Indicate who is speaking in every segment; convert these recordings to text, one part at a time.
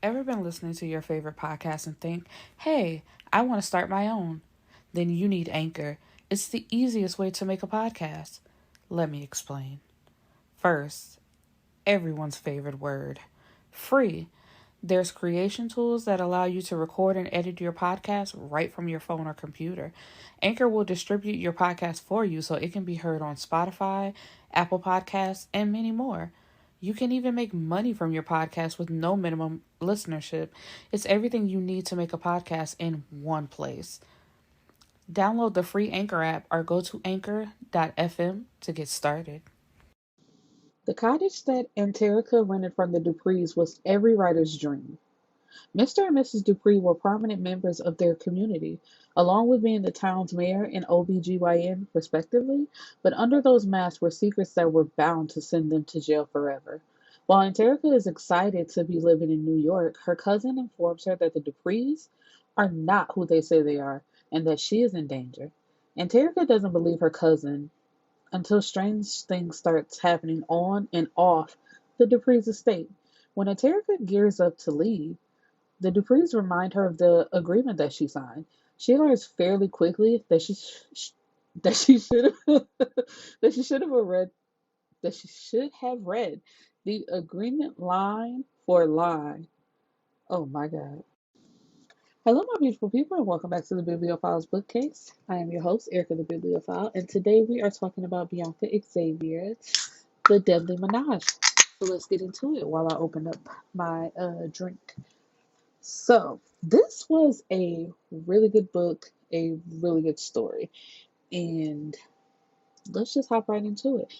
Speaker 1: Ever been listening to your favorite podcast and think, hey, I want to start my own? Then you need Anchor. It's the easiest way to make a podcast. Let me explain. First, everyone's favorite word free. There's creation tools that allow you to record and edit your podcast right from your phone or computer. Anchor will distribute your podcast for you so it can be heard on Spotify, Apple Podcasts, and many more. You can even make money from your podcast with no minimum listenership. It's everything you need to make a podcast in one place. Download the free Anchor app or go to anchor.fm to get started.
Speaker 2: The cottage that Anterrika rented from the Duprees was every writer's dream. Mr. and Mrs. Dupree were prominent members of their community, along with being the town's mayor and OBGYN, respectively, but under those masks were secrets that were bound to send them to jail forever. While Anterrika is excited to be living in New York, her cousin informs her that the Duprees are not who they say they are and that she is in danger. Anterrika doesn't believe her cousin until strange things starts happening on and off the Duprees estate. When Anterrika gears up to leave, the Duprees remind her of the agreement that she signed. She learns fairly quickly that she should have that she should have read the agreement line for line. Oh my God. Hello, my beautiful people, and welcome back to the Bibliophile's Bookcase. I am your host, Erica the Bibliophile, and today we are talking about Bianca Xaviera, The Deadly Ménage. So let's get into it while I open up my drink. So, this was a really good book, a really good story, and let's just hop right into it.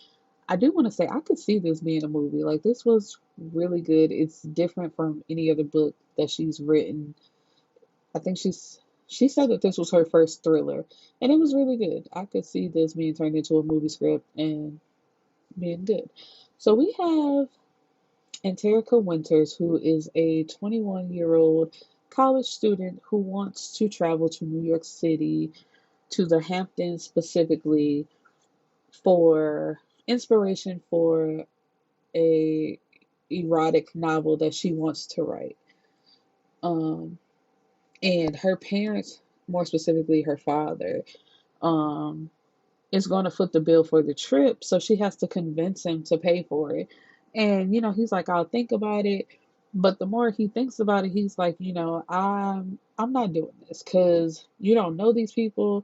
Speaker 2: I do want to say I could see this being a movie. Like, this was really good. It's different from any other book that she's written. I think she said that this was her first thriller, and it was really good. I could see this being turned into a movie script and being good. So we have Anterrika Winters, who is a 21-year-old college student who wants to travel to New York City, to the Hamptons specifically, for inspiration for a erotic novel that she wants to write. Um, and her parents, more specifically her father, um, is going to foot the bill for the trip, so she has to convince him to pay for it. And he's like, I'll think about it. But the more he thinks about it, he's like, I'm not doing this because you don't know these people,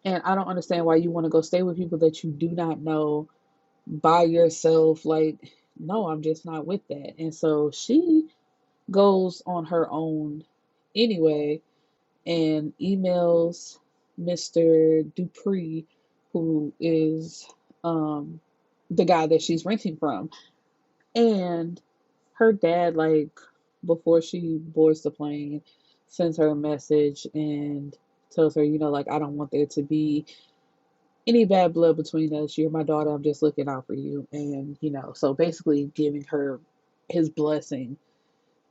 Speaker 2: and I don't understand why you want to go stay with people that you do not know by yourself. Like, no, I'm just not with that. And so she goes on her own anyway and emails Mr. Dupree, who is the guy that she's renting from. And her dad, like, before she boards the plane, sends her a message and tells her, like, I don't want there to be any bad blood between us. You're my daughter. I'm just looking out for you. And, so basically giving her his blessing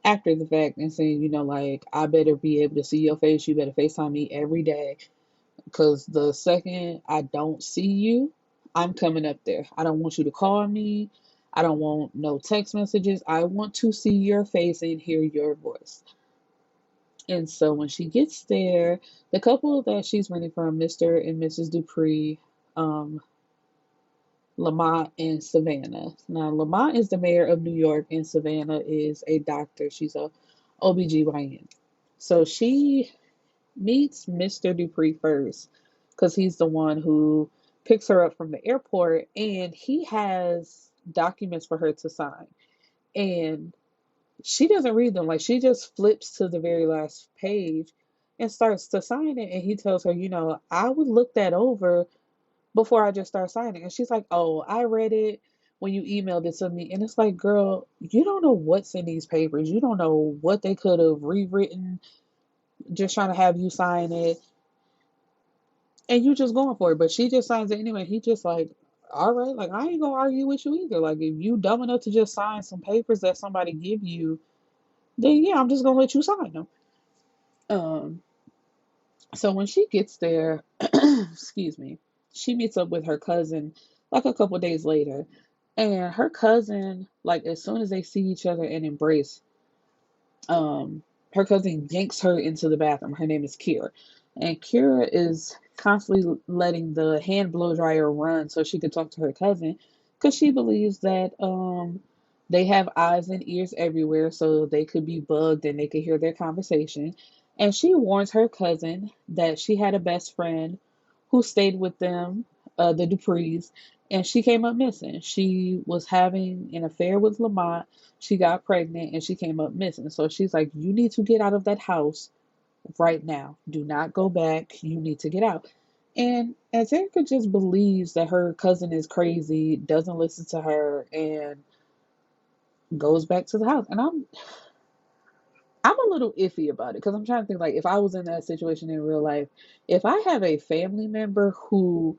Speaker 2: after the fact and saying, like, I better be able to see your face. You better FaceTime me every day. Because the second I don't see you, I'm coming up there. I don't want you to call me. I don't want no text messages. I want to see your face and hear your voice. And so when she gets there, the couple that she's renting from, Mr. and Mrs. Dupree, um, Lamont and Savannah. Now, Lamont is the mayor of New York, and Savannah is a doctor. She's a OBGYN. So she meets Mr. Dupree first because he's the one who picks her up from the airport, and he has documents for her to sign. And she doesn't read them. Like, she just flips to the very last page and starts to sign it. And he tells her, I would look that over before I just start signing. And she's like, oh, I read it when you emailed it to me. And it's like, girl, you don't know what's in these papers. You don't know what they could have rewritten just trying to have you sign it. And you just going for it. But she just signs it anyway. He just like, all right, like, I ain't gonna argue with you either. Like, if you dumb enough to just sign some papers that somebody give you, then yeah, I'm just gonna let you sign them. Um, so when she gets there, excuse me, she meets up with her cousin like a couple days later. And her cousin, like, as soon as they see each other and embrace, um, her cousin yanks her into the bathroom. Her name is Kira. And Kira is constantly letting the hand blow dryer run so she could talk to her cousin because she believes that they have eyes and ears everywhere so they could be bugged and they could hear their conversation. And she warns her cousin that she had a best friend who stayed with them, the Duprees, and she came up missing. She was having an affair with Lamont. She got pregnant and she came up missing. So she's like, you need to get out of that house right now. Do not go back. You need to get out. And Anterrika just believes that her cousin is crazy, doesn't listen to her, and goes back to the house. And I'm a little iffy about it because I'm trying to think like if I was in that situation in real life, if I have a family member who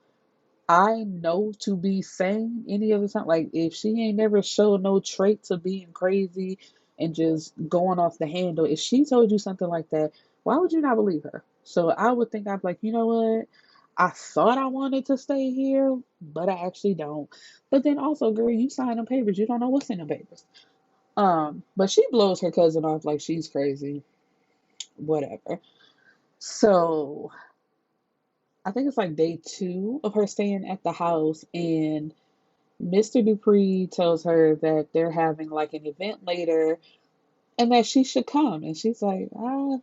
Speaker 2: I know to be sane any other time. Like if she ain't never showed no traits of being crazy and just going off the handle, if she told you something like that, why would you not believe her? So I would think I'd be like, you know what? I thought I wanted to stay here, but I actually don't. But then also, girl, you signed them papers. You don't know what's in the papers. But she blows her cousin off like she's crazy. Whatever. So I think it's like day two of her staying at the house and Mr. Dupree tells her that they're having like an event later and that she should come. And she's like, I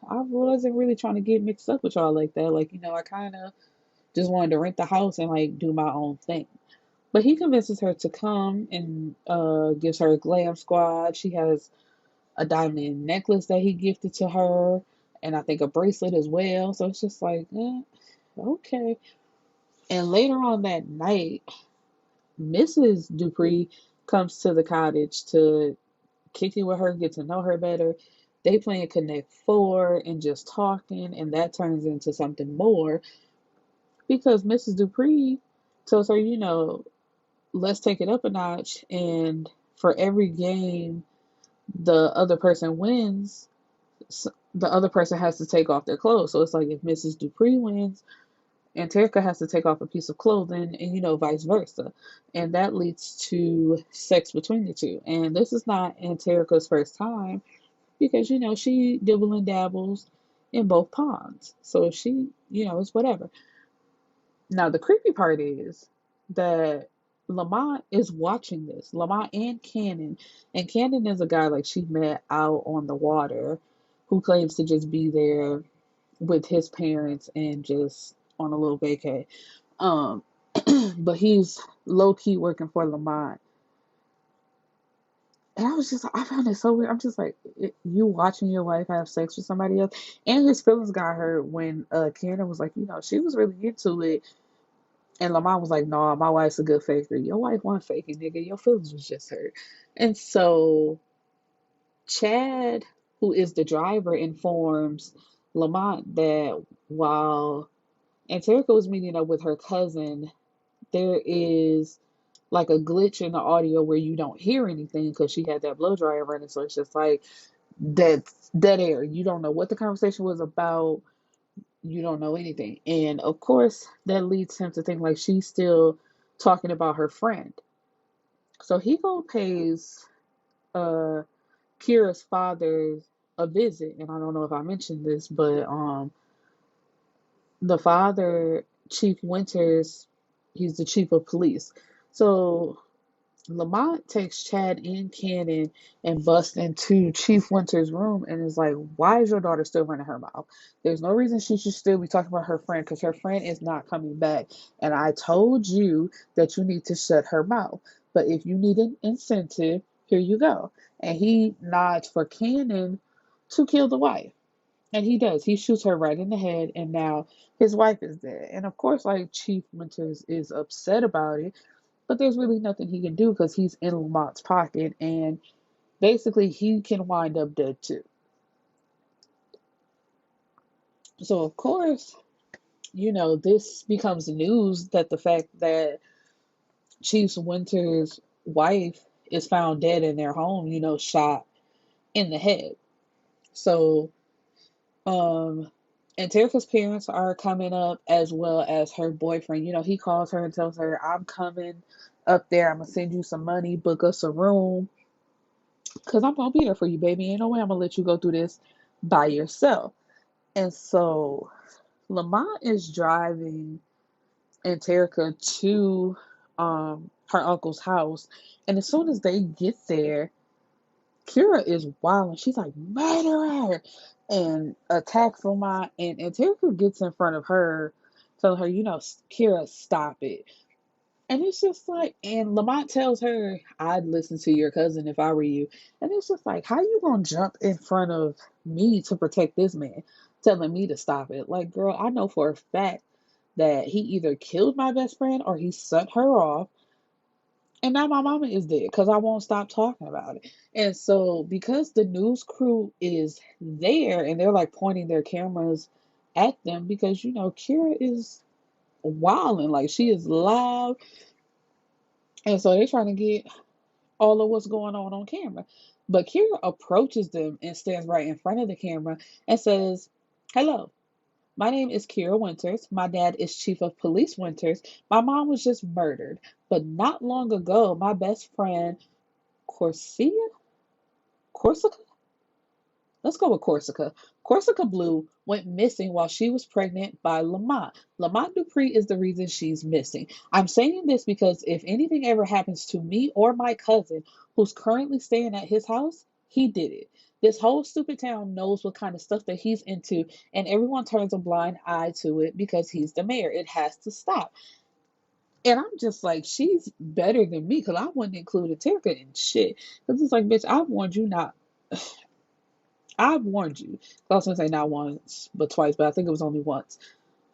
Speaker 2: wasn't really trying to get mixed up with y'all like that. Like, I kind of just wanted to rent the house and like do my own thing. But he convinces her to come and gives her a glam squad. She has a diamond necklace that he gifted to her and I think a bracelet as well. So it's just like, okay. And later on that night, Mrs. Dupree comes to the cottage to kick it with her, get to know her better. They playing Connect Four and just talking, and that turns into something more because Mrs. Dupree tells her, let's take it up a notch, and for every game the other person wins, the other person has to take off their clothes. So it's like if Mrs. Dupree wins, Anterrika has to take off a piece of clothing and, vice versa. And that leads to sex between the two. And this is not Anterrika's first time because, she dibble and dabbles in both ponds. So she, it's whatever. Now, the creepy part is that Lamont is watching this. Lamont and Cannon. And Cannon is a guy like she met out on the water who claims to just be there with his parents and just on a little vacay. Um, but he's low key working for Lamont. And I was just, I found it so weird. I'm just like, you watching your wife have sex with somebody else, and his feelings got hurt when Karen was like, she was really into it, and Lamont was like, no, my wife's a good faker. Your wife wasn't faking, nigga. Your feelings was just hurt. And so Chad, who is the driver, informs Lamont that while Anterrika was meeting up with her cousin, there is like a glitch in the audio where you don't hear anything because she had that blow dryer running. So it's just like dead air. You don't know what the conversation was about. You don't know anything. And of course, that leads him to think like she's still talking about her friend. So he go pays uh Kira's father a visit. And I don't know if I mentioned this, but the father, Chief Winters, he's the chief of police. So Lamont takes Chad and Cannon and busts into Chief Winter's room and is like, why is your daughter still running her mouth? There's no reason she should still be talking about her friend because her friend is not coming back. And I told you that you need to shut her mouth. But if you need an incentive, here you go. And he nods for Cannon to kill the wife. And he does. He shoots her right in the head, and now his wife is dead. And of course, like Chief Winters is upset about it, but there's really nothing he can do because he's in Lamont's pocket, and basically he can wind up dead too. So of course, this becomes news that the fact that Chief Winters' wife is found dead in their home, shot in the head. So Um, and Terica's parents are coming up as well as her boyfriend. He calls her and tells her, I'm coming up there. I'm going to send you some money, book us a room. because I'm going to be there for you, baby. Ain't no way I'm going to let you go through this by yourself. And so Lamont is driving Anterrika to her uncle's house. And as soon as they get there, Kira is wild and she's like, murderer! And attacks Lamont. And Anterrika gets in front of her, telling her, Kira, stop it. And it's just like, and Lamont tells her, I'd listen to your cousin if I were you. And it's just like, how you gonna jump in front of me to protect this man, telling me to stop it? Like, girl, I know for a fact that he either killed my best friend or he sent her off. And now my mama is dead because I won't stop talking about it. And so, because the news crew is there and they're like pointing their cameras at them, because Kira is wilding, like she is loud. And so they're trying to get all of what's going on camera. But Kira approaches them and stands right in front of the camera and says, hello, my name is Kira Winters. My dad is Chief of Police Winters. My mom was just murdered. But not long ago, my best friend, Corsia? Corsica? Let's go with Corsica. Corsica Blue went missing while she was pregnant by Lamont. Lamont Dupree is the reason she's missing. I'm saying this because if anything ever happens to me or my cousin, who's currently staying at his house, he did it. This whole stupid town knows what kind of stuff that he's into, and everyone turns a blind eye to it because he's the mayor. It has to stop. And I'm just like, she's better than me because I wouldn't include Terika in shit. Because it's like, bitch, I warned you not. I've warned you. I was gonna say not once, but twice, but I think it was only once.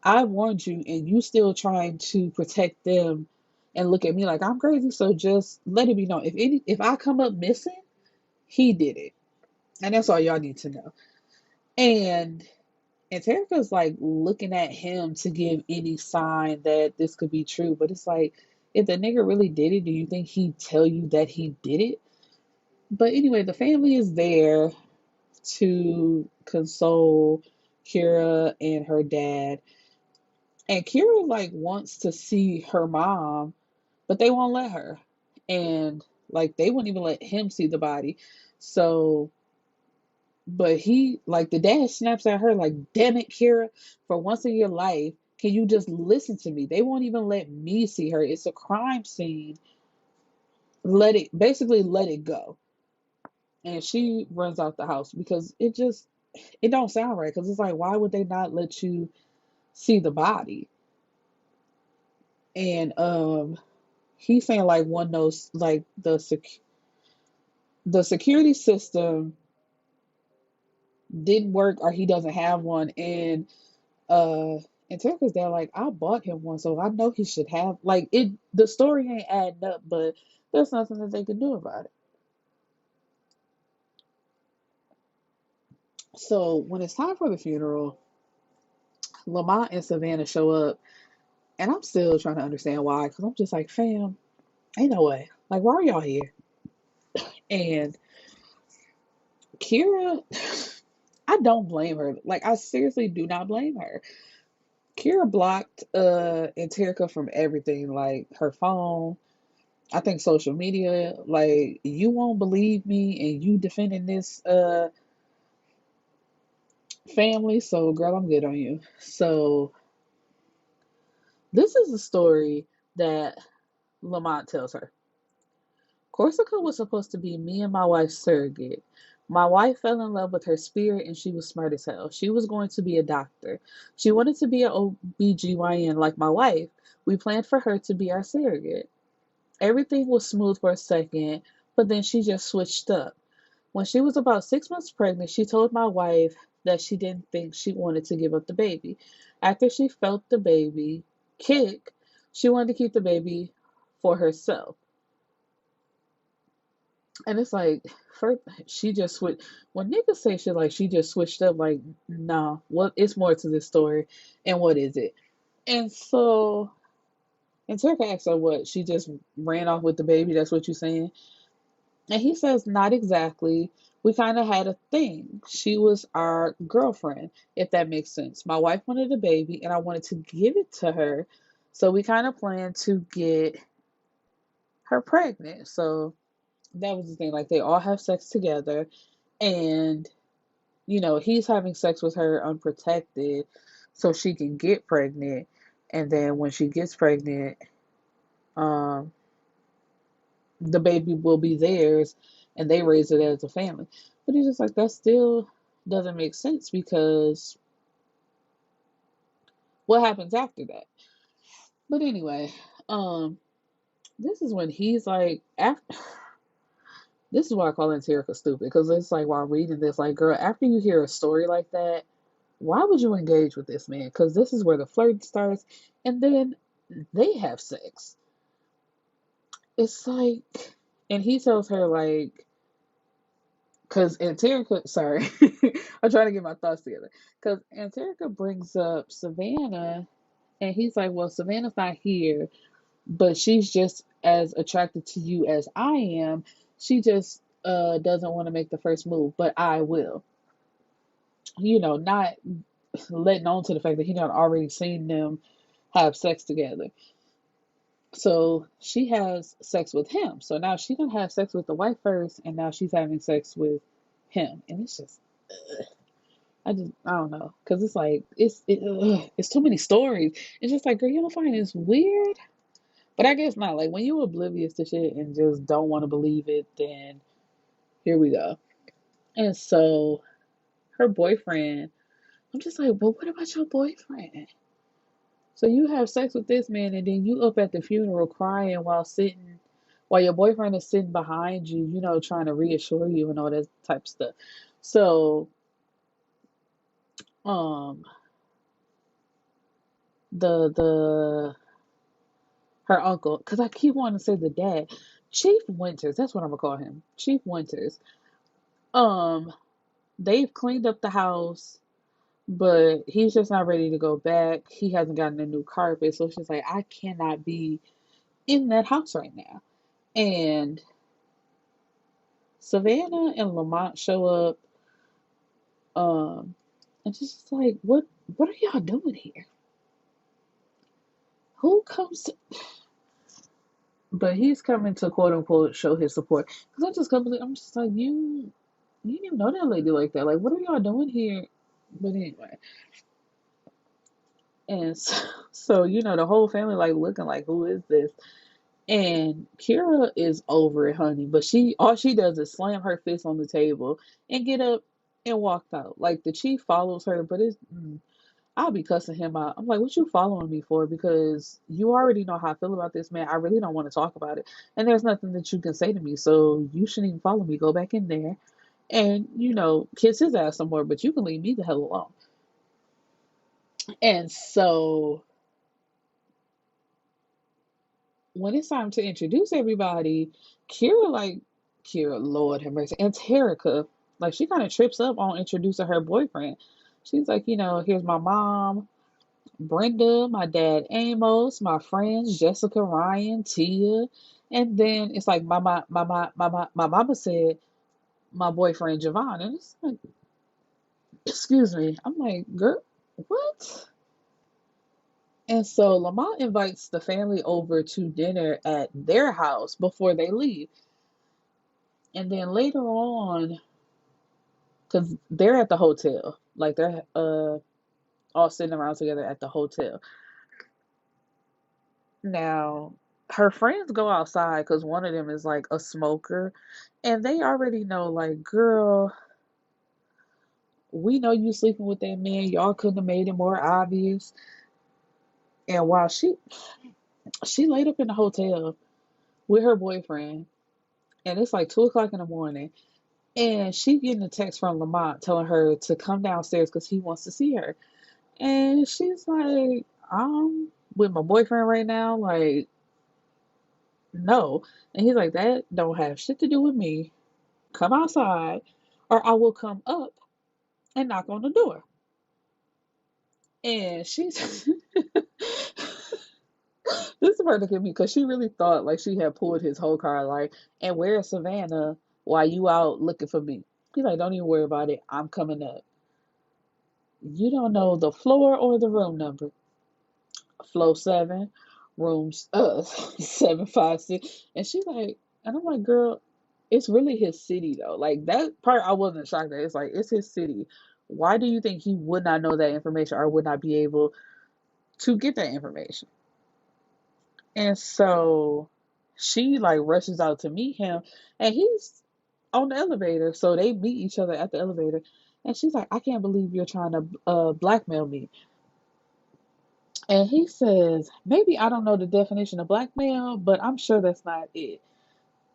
Speaker 2: I warned you, and you still trying to protect them and look at me like I'm crazy. So just let it be known. If I come up missing, he did it. And that's all y'all need to know. And Terica's like looking at him to give any sign that this could be true. But it's like, if the nigga really did it, do you think he'd tell you that he did it? But anyway, the family is there to console Kira and her dad. And Kira like wants to see her mom, but they won't let her. And like they won't even let him see the body. So but he like the dad snaps at her like, damn it, Kira, for once in your life, can you just listen to me? They won't even let me see her. It's a crime scene. Let it go. And she runs out the house because it don't sound right. Because it's like, why would they not let you see the body? And he's saying like one knows like the security system didn't work or he doesn't have one. And Terica's dad like, I bought him one, so I know he should have like it. The story ain't adding up, but there's nothing that they can do about it. So when it's time for the funeral, Lamont and Savannah show up, and I'm still trying to understand why, because I'm just like, fam, ain't no way. Like, why are y'all here? And Kira, I don't blame her. Like, I seriously do not blame her. Kira blocked Anterica from everything, like her phone, I think social media. Like, you won't believe me and you defending this family, so girl, I'm good on you. So this is the story that Lamont tells her. Corsica was supposed to be me and my wife's surrogate. My wife fell in love with her spirit and she was smart as hell. She was going to be a doctor. She wanted to be an OBGYN like my wife. We planned for her to be our surrogate. Everything was smooth for a second, but then she just switched up. When she was about 6 months pregnant, she told my wife that she didn't think she wanted to give up the baby. After she felt the baby kick, she wanted to keep the baby for herself. And it's like, first, she just switched. When niggas say shit like she just switched up, like, nah, what? It's more to this story, and what is it? And so, and Turka asks her what she just ran off with the baby. That's what you saying? And he says, not exactly. We kind of had a thing. She was our girlfriend, if that makes sense. My wife wanted a baby, and I wanted to give it to her, so we kind of planned to get her pregnant. So that was the thing. Like they all have sex together, and he's having sex with her unprotected, so she can get pregnant, and then when she gets pregnant, um, the baby will be theirs, and they raise it as a family. But he's just like that still doesn't make sense because what happens after that? But anyway, um, this is when he's like, after this is why I call Anterrika stupid because it's like while reading this, like, girl, after you hear a story like that, why would you engage with this man? Because this is where the flirt starts, and then they have sex. It's like, and he tells her like, because Anterrika, sorry, I'm trying to get my thoughts together. Because Anterrika brings up Savannah, and he's like, well, Savannah's not here, but she's just as attracted to you as I am. She just doesn't want to make the first move, but I will. Not letting on to the fact that he not already seen them have sex together. So she has sex with him. So now she didn't have sex with the wife first, and now she's having sex with him, and it's just, I don't know, because it's like it's too many stories. It's just like, girl, you don't find this weird? But I guess not. Like when you're oblivious to shit and just don't want to believe it, then here we go. And so her boyfriend, I'm just like, well, what about your boyfriend? So you have sex with this man, and then you up at the funeral crying while your boyfriend is sitting behind you, trying to reassure you and all that type of stuff. So, um, the her uncle, because I keep wanting to say the dad, Chief Winters, that's what I'm gonna call him, Chief Winters. Um, they've cleaned up the house, but he's just not ready to go back. He hasn't gotten a new carpet, so it's just like I cannot be in that house right now. And Savannah and Lamont show up, um, and just like, what are y'all doing here? Who comes to, but he's coming to quote unquote show his support. Because I'm just like, you didn't even know that lady like that. Like, what are y'all doing here? But anyway, and so the whole family like looking like, who is this? And Kira is over it, honey. But all she does is slam her fist on the table and get up and walk out. Like the chief follows her, but I'll be cussing him out. I'm like, what you following me for? Because you already know how I feel about this man. I really don't want to talk about it. And there's nothing that you can say to me. So you shouldn't even follow me. Go back in there and, kiss his ass some more, but you can leave me the hell alone. And so when it's time to introduce everybody, Kira, Lord have mercy, and Terica, like she kind of trips up on introducing her boyfriend. She's like, here's my mom, Brenda, my dad Amos, my friends Jessica, Ryan, Tia, and then it's like my mama said my boyfriend Javon, and it's like, excuse me, I'm like, girl, what? And so Lamont invites the family over to dinner at their house before they leave. And then later on, because they're at the hotel, like they're all sitting around together at the hotel. Now, her friends go outside because one of them is like a smoker, and they already know, like, girl, we know you sleeping with that man. Y'all couldn't have made it more obvious. And while she laid up in the hotel with her boyfriend, and it's like 2 o'clock in the morning. And she getting a text from Lamont telling her to come downstairs because he wants to see her. And she's like, I'm with my boyfriend right now. Like, no. And he's like, that don't have shit to do with me. Come outside, or I will come up and knock on the door. And she's this is part that get me because she really thought like she had pulled his whole car. Like, and where's Savannah while you out looking for me? He's like, don't even worry about it. I'm coming up. You don't know the floor or the room number. Flow 7, rooms 756. And she's like, and I'm like, girl, it's really his city though. Like that part I wasn't shocked at. It's like it's his city. Why do you think he would not know that information or would not be able to get that information? And so she like rushes out to meet him and he's on the elevator. So they meet each other at the elevator. And she's like, I can't believe you're trying to blackmail me. And he says, maybe I don't know the definition of blackmail, but I'm sure that's not it.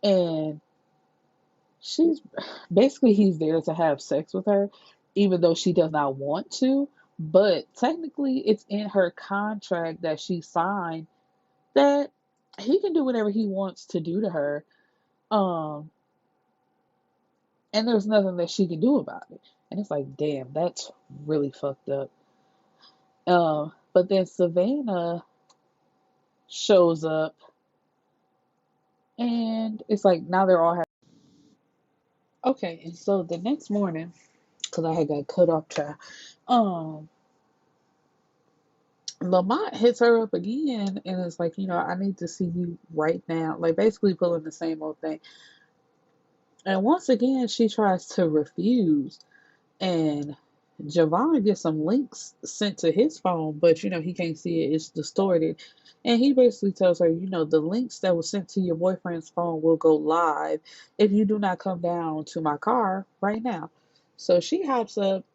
Speaker 2: And she's basically, he's there to have sex with her, even though she does not want to. But technically, it's in her contract that she signed that he can do whatever he wants to do to her. Um, and there's nothing that she can do about it. And it's like, damn, that's really fucked up. But then Savannah shows up, and it's like now they're all having. Okay, and so the next morning, because I had got cut off track, um, Lamont hits her up again, and it's like, I need to see you right now. Like basically pulling the same old thing. And once again, she tries to refuse. And Javon gets some links sent to his phone, but he can't see it. It's distorted. And he basically tells her, the links that were sent to your boyfriend's phone will go live if you do not come down to my car right now. So she hops up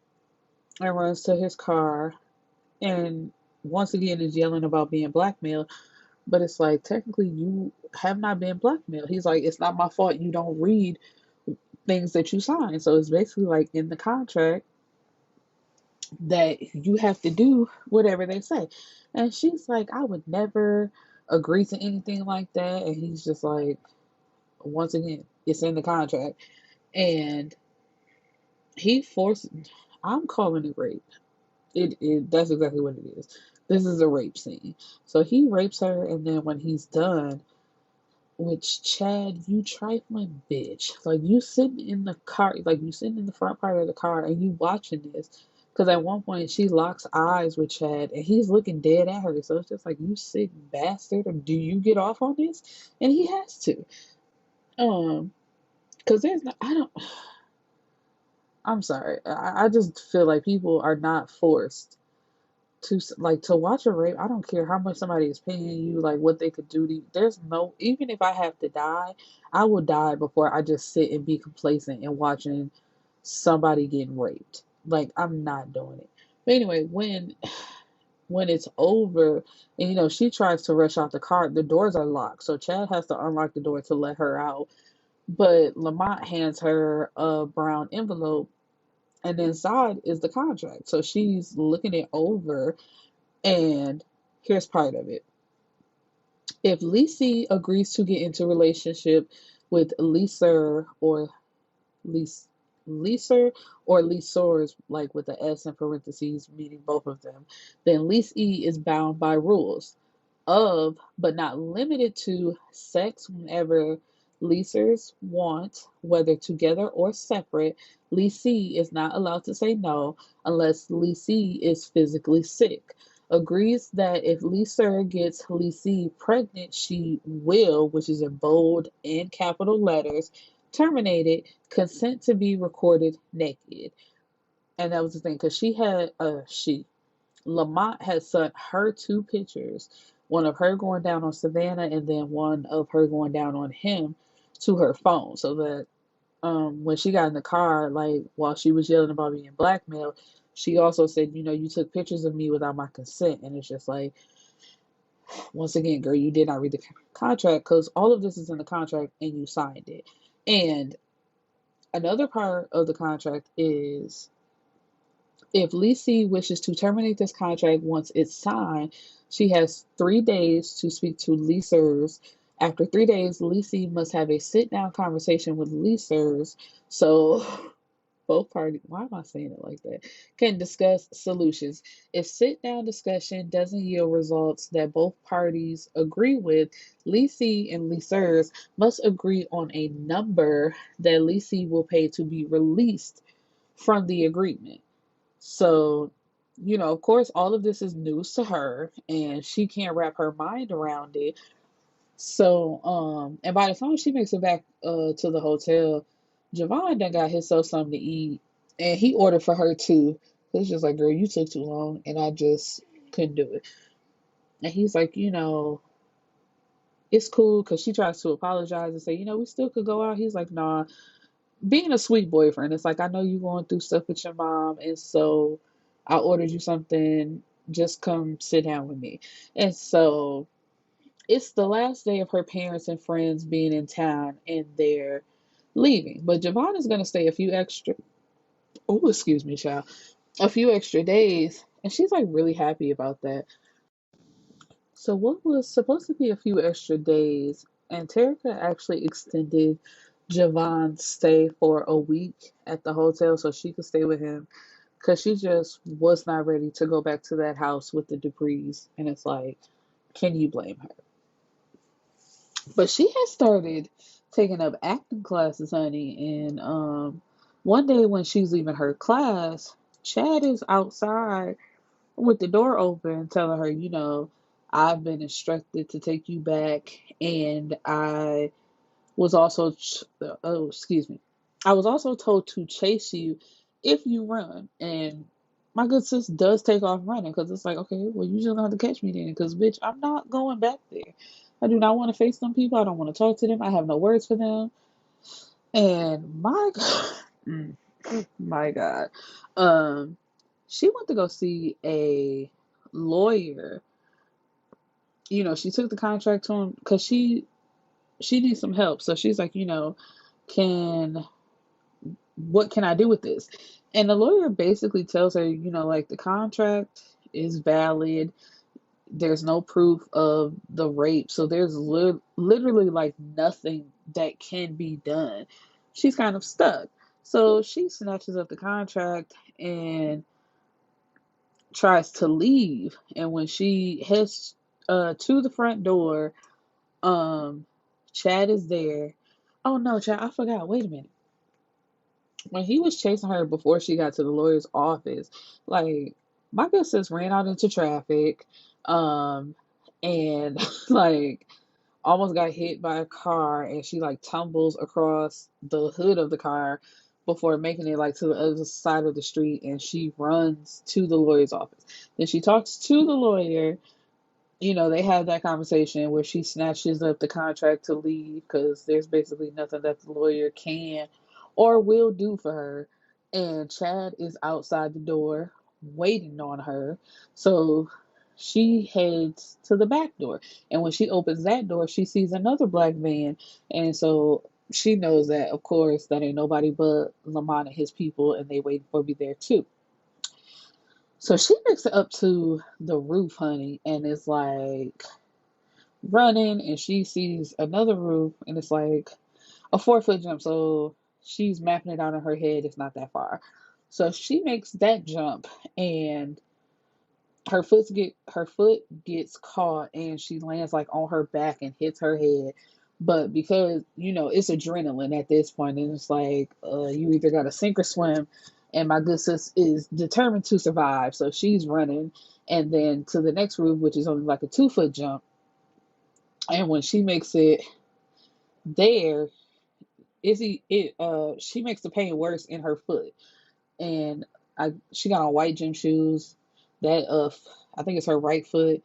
Speaker 2: and runs to his car and once again is yelling about being blackmailed. But it's like, technically, you have not been blackmailed. He's like, it's not my fault you don't read things that you sign. So it's basically like in the contract that you have to do whatever they say. And she's like, I would never agree to anything like that. And he's just like, once again, it's in the contract. And he forced, I'm calling it rape. That's exactly what it is. This is a rape scene. So he rapes her, and then when he's done, which Chad, you trifling bitch. Like you sitting in the car, like you sitting in the front part of the car and you watching this. Because at one point she locks eyes with Chad and he's looking dead at her. So it's just like, you sick bastard, or do you get off on this? And he has to. Because there's no, I don't, I'm sorry. I just feel like people are not forced to like to watch a rape. I don't care how much somebody is paying you, like what they could do to you. There's no, even if I have to die, I will die before I just sit and be complacent and watching somebody getting raped. Like I'm not doing it. But anyway, when it's over, and she tries to rush out the car, the doors are locked, so Chad has to unlock the door to let her out. But Lamont hands her a brown envelope, and inside is the contract. So she's looking it over, and here's part of it. If Lisi agrees to get into a relationship with Lisa or Lis Liser or Lisors, like with the S in parentheses, meaning both of them, then Lisi is bound by rules of, but not limited to, sex whenever leasers want, whether together or separate. Leasee is not allowed to say no unless leasee is physically sick. Agrees that if leaser gets leasee pregnant, she will, which is in bold and capital letters, terminated, consent to be recorded naked. And that was the thing, because Lamont had sent her two pictures, one of her going down on Savannah and then one of her going down on him, to her phone, so that when she got in the car, like while she was yelling about being blackmailed, she also said, you took pictures of me without my consent. And it's just like, once again, girl, you did not read the contract, because all of this is in the contract and you signed it. And another part of the contract is, if Lisi wishes to terminate this contract once it's signed, she has 3 days to speak to leasers. After 3 days, Lisi must have a sit down conversation with leasers. So both parties, why am I saying it like that? Can discuss solutions. If sit down discussion doesn't yield results that both parties agree with, Lisi and leasers must agree on a number that Lisi will pay to be released from the agreement. So, of course, all of this is news to her and she can't wrap her mind around it. So, and by the time she makes it back to the hotel, Javon done got himself something to eat, and he ordered for her too. It's just like, girl, you took too long, and I just couldn't do it. And he's like, it's cool because she tries to apologize and say, we still could go out. He's like, nah, being a sweet boyfriend, it's like, I know you're going through stuff with your mom, and so I ordered you something. Just come sit down with me. And so it's the last day of her parents and friends being in town, and they're leaving. But Javon is going to stay a few extra, oh, excuse me, child, a few extra days. And she's like really happy about that. So, what was supposed to be a few extra days, Anterrika actually extended Javon's stay for a week at the hotel so she could stay with him because she just was not ready to go back to that house with the Duprees. And it's like, can you blame her? But she has started taking up acting classes, honey. And one day when she's leaving her class, Chad is outside with the door open, telling her, I've been instructed to take you back, and I was also, oh, excuse me, I was also told to chase you if you run. And my good sis does take off running because it's like, okay, well, you just don't have to catch me then because, bitch, I'm not going back there. I do not want to face them people. I don't want to talk to them. I have no words for them. And my God, my God, um, she went to go see a lawyer. She took the contract to him because she needs some help. So she's like, can what can I do with this? And the lawyer basically tells her, like the contract is valid. There's no proof of the rape. So there's literally like nothing that can be done. She's kind of stuck. So she snatches up the contract and tries to leave. And when she heads to the front door, um, Chad is there. Oh no, Chad, I forgot. Wait a minute. When he was chasing her before she got to the lawyer's office, like my good sis ran out into traffic, um, and like almost got hit by a car, and she like tumbles across the hood of the car before making it like to the other side of the street, and she runs to the lawyer's office. Then she talks to the lawyer. They have that conversation where she snatches up the contract to leave because there's basically nothing that the lawyer can or will do for her. And Chad is outside the door waiting on her. So she heads to the back door. And when she opens that door, she sees another black van. And so she knows that, of course, that ain't nobody but Lamont and his people, and they waiting for me there too. So she makes it up to the roof, honey, and it's like running, and she sees another roof, and it's like a 4 foot jump. So she's mapping it out in her head. It's not that far. So she makes that jump, and her foot gets caught, and she lands like on her back and hits her head. But because it's adrenaline at this point, and it's like you either got to sink or swim. And my good sis is determined to survive, so she's running, and then to the next roof, which is only like a 2 foot jump. And when she makes it there, she makes the pain worse in her foot. And she got on white gym shoes. That I think it's her right foot.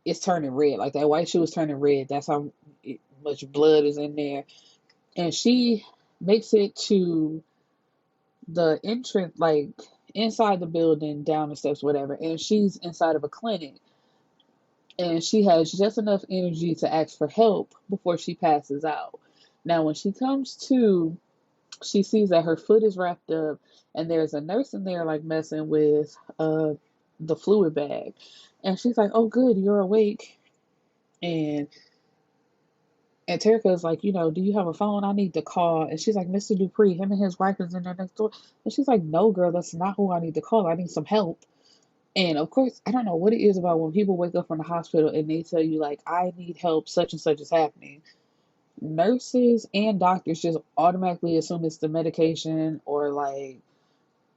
Speaker 2: It's turning red. Like that white shoe is turning red. That's how much blood is in there. And she makes it to the entrance, like inside the building, down the steps, whatever. And she's inside of a clinic. And she has just enough energy to ask for help before she passes out. Now, when she comes to, she sees that her foot is wrapped up, and there's a nurse in there like messing with the fluid bag. And she's like, "Oh, good, you're awake." And Anterrika is like, "Do you have a phone? I need to call." And she's like, "Mr. Dupree, him and his wife is in there next door." And she's like, "No, girl, that's not who I need to call. I need some help." And of course, I don't know what it is about when people wake up from the hospital and they tell you, like, I need help, such and such is happening. Nurses and doctors just automatically assume it's the medication, or like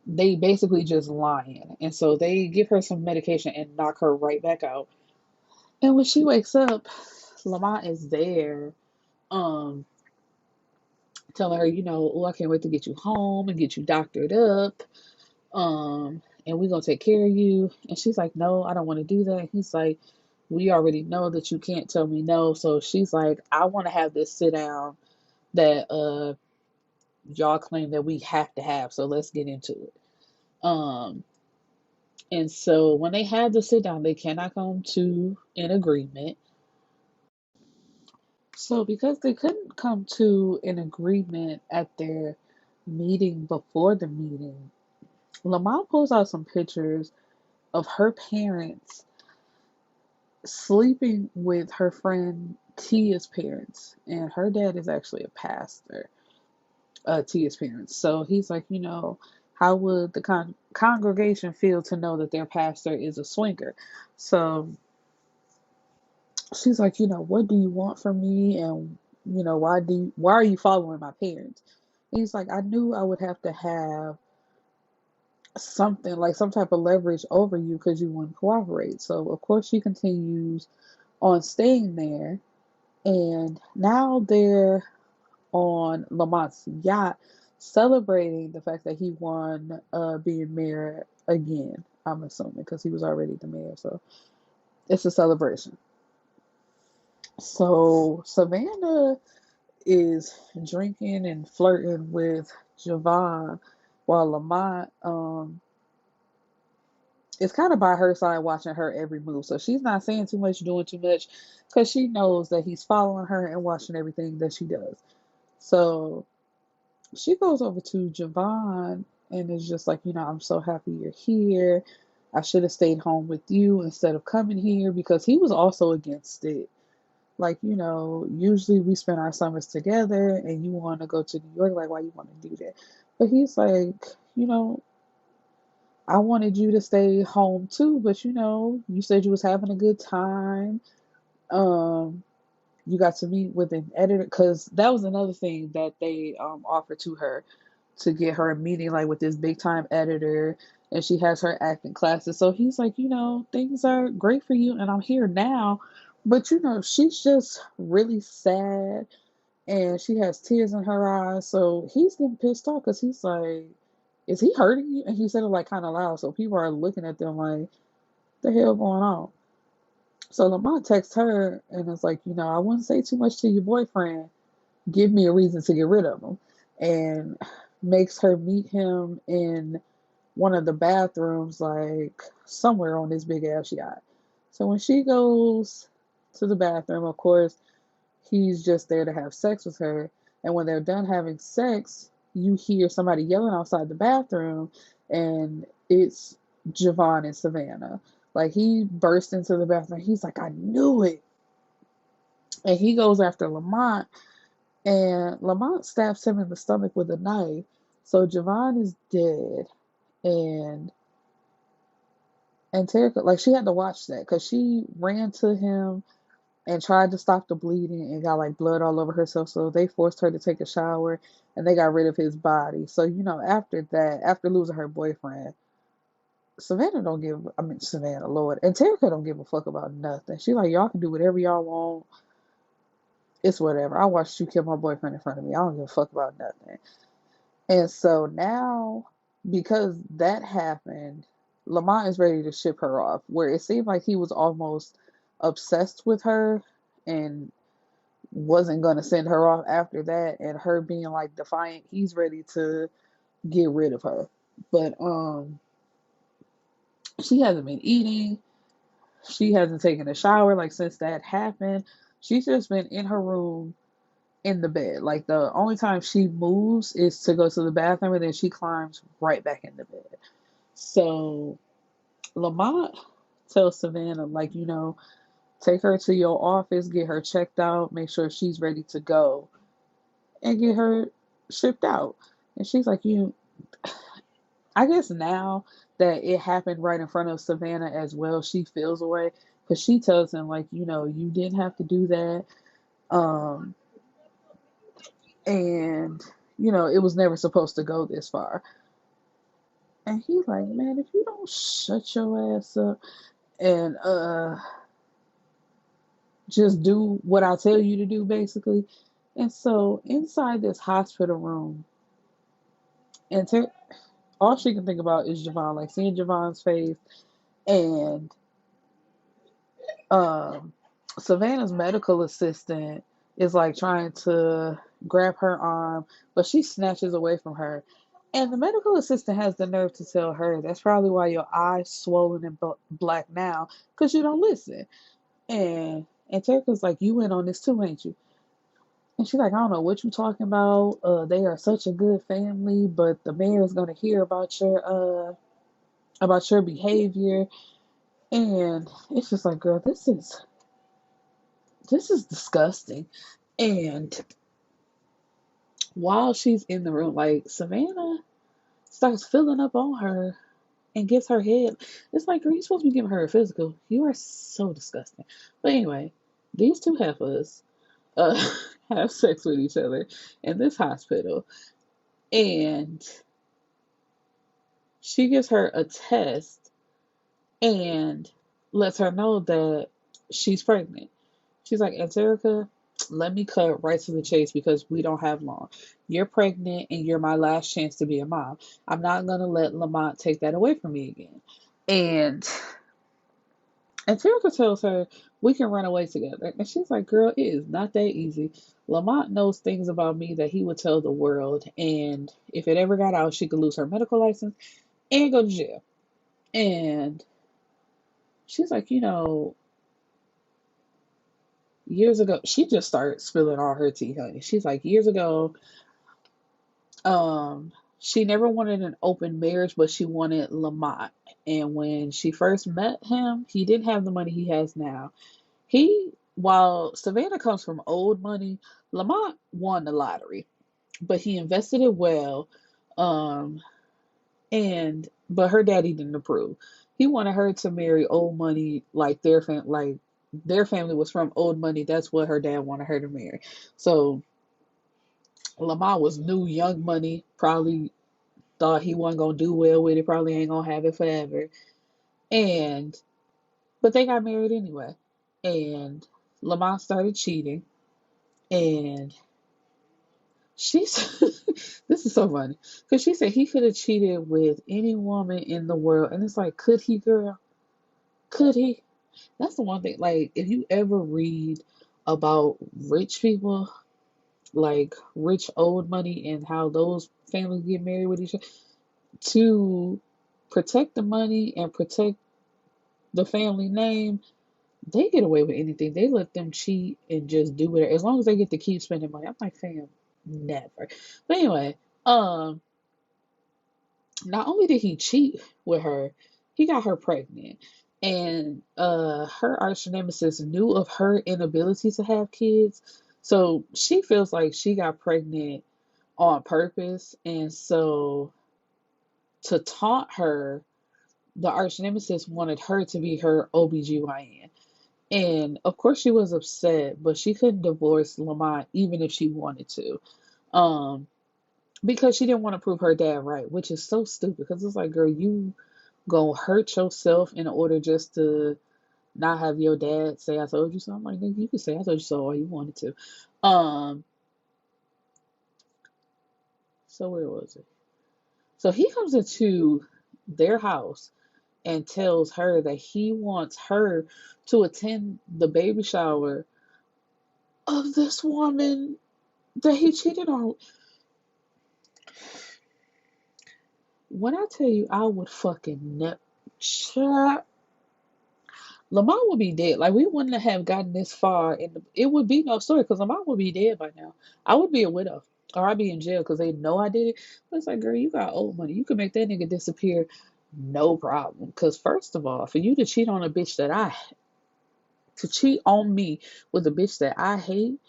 Speaker 2: they basically just lying. And so they give her some medication and knock her right back out. And when she wakes up, Lamont is there, um, telling her, oh, I can't wait to get you home and get you doctored up. And we're gonna take care of you. And she's like, no, I don't want to do that. He's like, we already know that you can't tell me no. So she's like, I want to have this sit down that y'all claim that we have to have. So let's get into it. Um, and so when they have the sit down, they cannot come to an agreement. So because they couldn't come to an agreement at their meeting before the meeting, Lamont pulls out some pictures of her parents sleeping with her friend Tia's parents, and her dad is actually a pastor, Tia's parents. So he's like, how would the congregation feel to know that their pastor is a swinger? So she's like, what do you want from me, and why are you following my parents? And he's like, I knew I would have to have something like some type of leverage over you because you wouldn't cooperate. So of course she continues on staying there, and now they're on Lamont's yacht celebrating the fact that he won being mayor again. I'm assuming because he was already the mayor, so it's a celebration. So Savannah is drinking and flirting with Javon while Lamont is kind of by her side watching her every move. So she's not saying too much, doing too much, because she knows that he's following her and watching everything that she does. So she goes over to Javon and is just like, I'm so happy you're here. I should have stayed home with you instead of coming here, because he was also against it. Like, usually we spend our summers together and you want to go to New York. Like, why you want to do that? But he's like, you know, I wanted you to stay home too, but you said you was having a good time. Um, you got to meet with an editor, because that was another thing that they offered to her, to get her a meeting like with this big time editor, and she has her acting classes. So he's like, things are great for you and I'm here now. But she's just really sad and she has tears in her eyes. So he's getting pissed off because he's like, is he hurting you? And he said it like kind of loud. So people are looking at them like, the hell going on? So Lamont texts her and it's like, I wouldn't say too much to your boyfriend. Give me a reason to get rid of him. And makes her meet him in one of the bathrooms, like somewhere on this big ass yacht. So when she goes to the bathroom, of course, he's just there to have sex with her. And when they're done having sex, you hear somebody yelling outside the bathroom, and it's Javon and Savannah. Like he burst into the bathroom. He's like, I knew it. And he goes after Lamont, and Lamont stabs him in the stomach with a knife. So Javon is dead. And Anterrika, like she had to watch that because she ran to him and tried to stop the bleeding and got like blood all over herself. So they forced her to take a shower and they got rid of his body. So, after that, after losing her boyfriend, Savannah, Lord, and Terica don't give a fuck about nothing. She like, y'all can do whatever y'all want. It's whatever. I watched you kill my boyfriend in front of me. I don't give a fuck about nothing. And so now, because that happened, Lamont is ready to ship her off. Where it seemed like he was almost obsessed with her and wasn't going to send her off after that, and her being like defiant, he's ready to get rid of her. But she hasn't been eating. She hasn't taken a shower like since that happened. She's just been in her room in the bed. Like the only time she moves is to go to the bathroom, and then she climbs right back in the bed. So Lamont tells Savannah, like, take her to your office, get her checked out, make sure she's ready to go, and get her shipped out. And she's like, I guess now that it happened right in front of Savannah as well, she feels away because she tells him, like, you didn't have to do that. Um, and, it was never supposed to go this far. And he's like, man, if you don't shut your ass up. And just do what I tell you to do, basically. And so inside this hospital room, and all she can think about is Javon, like seeing Javon's face. And um, Savannah's medical assistant is like trying to grab her arm, but she snatches away from her. And the medical assistant has the nerve to tell her that's probably why your eye's swollen and black now, because you don't listen. And Terica's like, you went on this too, ain't you? And she's like, I don't know what you're talking about. They are such a good family, but the mayor's gonna hear about your behavior. And it's just like, girl, this is disgusting. And while she's in the room, like Savannah starts filling up on her and gives her head. It's like, girl, you're supposed to be giving her a physical. You are so disgusting. But anyway, these two heifers uh, have sex with each other in this hospital, and she gives her a test and lets her know that she's pregnant. She's like, Anterrika, let me cut right to the chase because we don't have long. You're pregnant and you're my last chance to be a mom. I'm not going to let Lamont take that away from me again. And Anterrika tells her, we can run away together. And she's like, girl, it is not that easy. Lamont knows things about me that he would tell the world. And if it ever got out, she could lose her medical license and go to jail. And she's like, years ago, she just started spilling all her tea, honey. She's like, years ago, she never wanted an open marriage, but she wanted Lamont. And when she first met him, he didn't have the money he has now. While Savannah comes from old money, Lamont won the lottery, but he invested it well. Um, but her daddy didn't approve. He wanted her to marry old money, like their family was from old money. That's what her dad wanted her to marry. So Lamont was new, young money. Probably thought he wasn't gonna do well with it. Probably ain't gonna have it forever. And but they got married anyway. And Lamont started cheating. And she's this is so funny because she said he could have cheated with any woman in the world. And it's like, could he, girl? Could he? That's the one thing. Like, if you ever read about rich people, like rich old money, and how those families get married with each other to protect the money and protect the family name, they get away with anything. They let them cheat and just do it as long as they get to keep spending money. I'm like, fam, never. But anyway, um, not only did he cheat with her, he got her pregnant. And her arch nemesis knew of her inability to have kids. So she feels like she got pregnant on purpose. And so to taunt her, the arch nemesis wanted her to be her OBGYN. And of course she was upset, but she couldn't divorce Lamont even if she wanted to. Um, because she didn't want to prove her dad right, which is so stupid because it's like, girl, you gonna hurt yourself in order just to not have your dad say I told you so. I'm like, nigga, you could say I told you so all you wanted to. Um, so where was it? So he comes into their house and tells her that he wants her to attend the baby shower of this woman that he cheated on. When I tell you I would fucking never, Lamont would be dead. Like we wouldn't have gotten this far, and it would be no story because Lamont would be dead by now. I would be a widow, or I'd be in jail because they know I did it. But it's like, girl, you got old money. You can make that nigga disappear, no problem. Because first of all, for you to cheat on a bitch to cheat on me with a bitch that I hate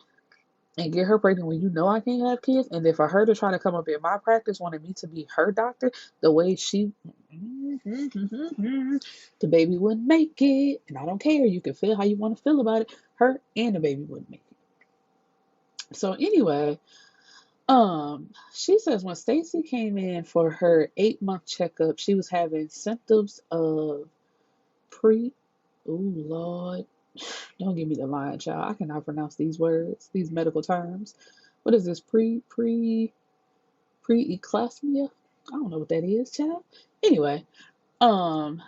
Speaker 2: and get her pregnant when you know I can't have kids, and then for her to try to come up in my practice wanting me to be her doctor, the way she, the baby wouldn't make it, and I don't care. You can feel how you want to feel about it. Her and the baby wouldn't make it. So anyway, she says when Stacy came in for her 8-month checkup, she was having symptoms of pre. Oh Lord. don't give me the line, child. I cannot pronounce these words, these medical terms. What is this? Pre-eclampsia? I don't know what that is, child. Anyway, um,